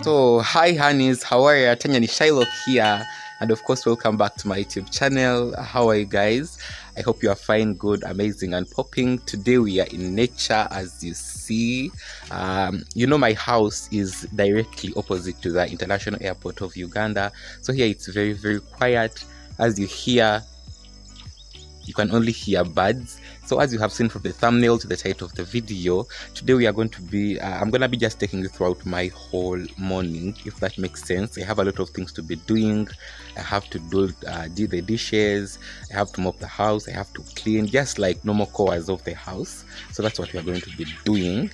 So, hi honeys, how are you? Tanya ni Shylock here, and of course, welcome back to my YouTube channel. How are you guys? I hope you are fine, good, amazing, and popping. Today we are in nature, as you see. My house is directly opposite to the international airport of Uganda, so here it's very, very quiet. As you hear, you can only hear birds. So as you have seen from the thumbnail to the title of the video, today we are going to be I'm gonna be just taking you throughout my whole morning, if that makes sense. I have a lot of things to be doing. I have to do the dishes, I have to mop the house, I have to clean, just like normal chores of the house. So that's what we are going to be doing.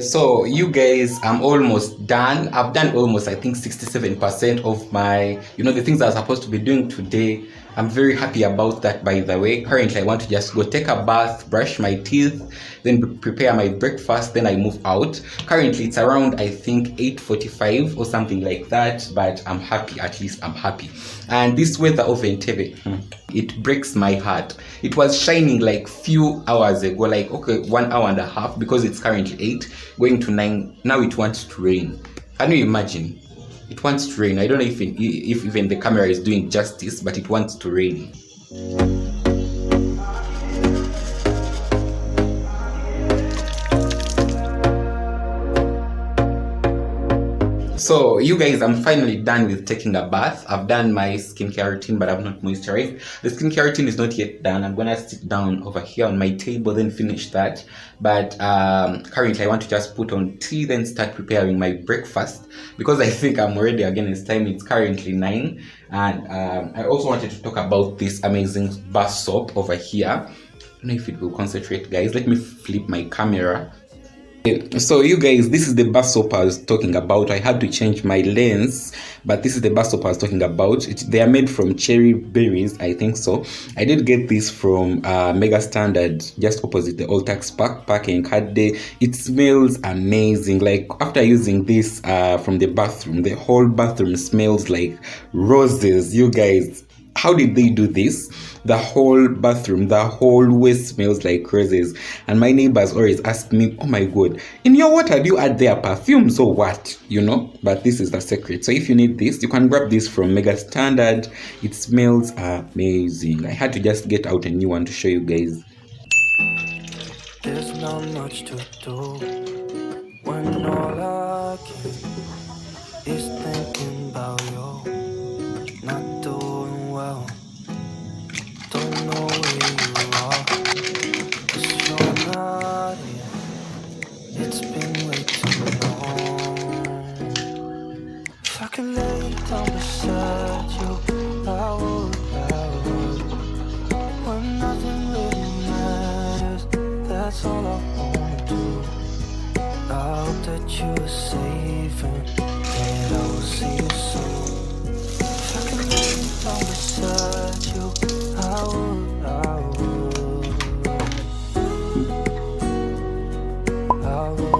So you guys, I'm almost done. I've done almost, I think, 67% of my, the things I was supposed to be doing today. I'm very happy about that, by the way. Currently, I want to just go take a bath, brush my teeth, then prepare my breakfast, then I move out. Currently, it's around, I think, 8:45 or something like that, but I'm happy. At least I'm happy. And this weather of Entebbe, it breaks my heart. It was shining like few hours ago, like, okay, 1 hour and a half, because it's currently 8 going to 9. Now it wants to rain. Can you imagine? It wants to rain. I don't know if even the camera is doing justice, but it wants to rain. So you guys, I'm finally done with taking a bath. I've done my skincare routine, but I've not moisturized. The skincare routine is not yet done. I'm gonna sit down over here on my table, then finish that. But currently I want to just put on tea, then start preparing my breakfast, because I think I'm ready again. It's time. It's currently 9. And I also wanted to talk about this amazing bar soap over here. I don't know if it will concentrate, guys. Let me flip my camera. So you guys, this is the bar soap I was talking about. I had to change my lens, but this is the bar soap I was talking about. They are made from cherry berries, I think so. I did get this from Mega Standard, just opposite the Old Tax Park in Cadde. It smells amazing. Like, after using this from the bathroom, the whole bathroom smells like roses. You guys, how did they do this? The whole bathroom, the whole way smells like roses. And my neighbors always ask me, oh my god, in your water do you add their perfumes or what? But this is the secret. So if you need this, you can grab this from Mega Standard. It smells amazing. I had to just get out a new one to show you guys. There's not much to do when all I can is thinking about you not doing well. Don't know where you are, 'cause you're not here. It's been way too long. If I could lay down beside you, I would. When nothing really matters. that's all I wanna do. I hope that you are safe and that I will see you soon. If I could lay down beside you, I would, I would, I would.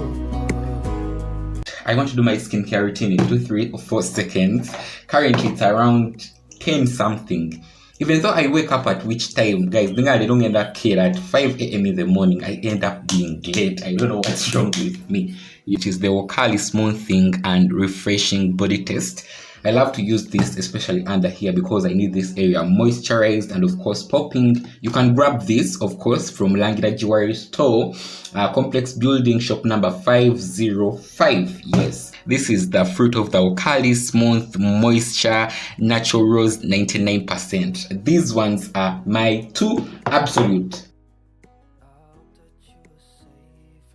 I want to do my skincare routine in 2, 3, or 4 seconds. Currently, it's around 10 something. Even though I wake up at which time, guys, I don't end up here at 5 a.m. in the morning. I end up being late. I don't know what's wrong with me. It is the Wakali Smoothing and Refreshing Body Test. I love to use this, especially under here, because I need this area moisturized and, of course, popping. You can grab this, of course, from Langida Jewelry Store, Complex Building, shop number 505. Yes, this is the fruit of the Wakali Smooth Moisture Natural Rose 99%. These ones are my 2 absolute.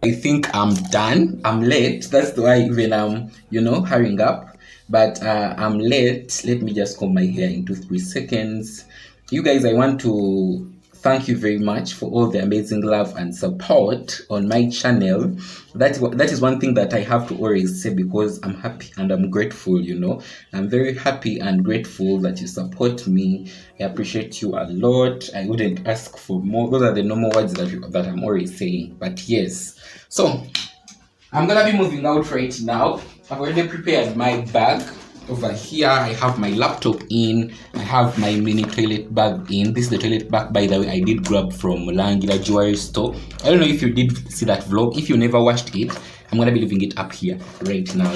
I think I'm done. I'm late. That's why even I'm, hurrying up. But I'm late. Let me just comb my hair in 2, 3 seconds. You guys, I want to thank you very much for all the amazing love and support on my channel. That is one thing that I have to always say, because I'm happy and I'm grateful, I'm very happy and grateful that you support me. I appreciate you a lot. I wouldn't ask for more. Those are the normal words that I'm always saying. But yes. So, I'm gonna be moving out right now. I've already prepared my bag. Over here, I have my laptop in. I have my mini toilet bag in. This is the toilet bag, by the way, I did grab from Langida Jewelry Store. I don't know if you did see that vlog. If you never watched it, I'm gonna be leaving it up here right now.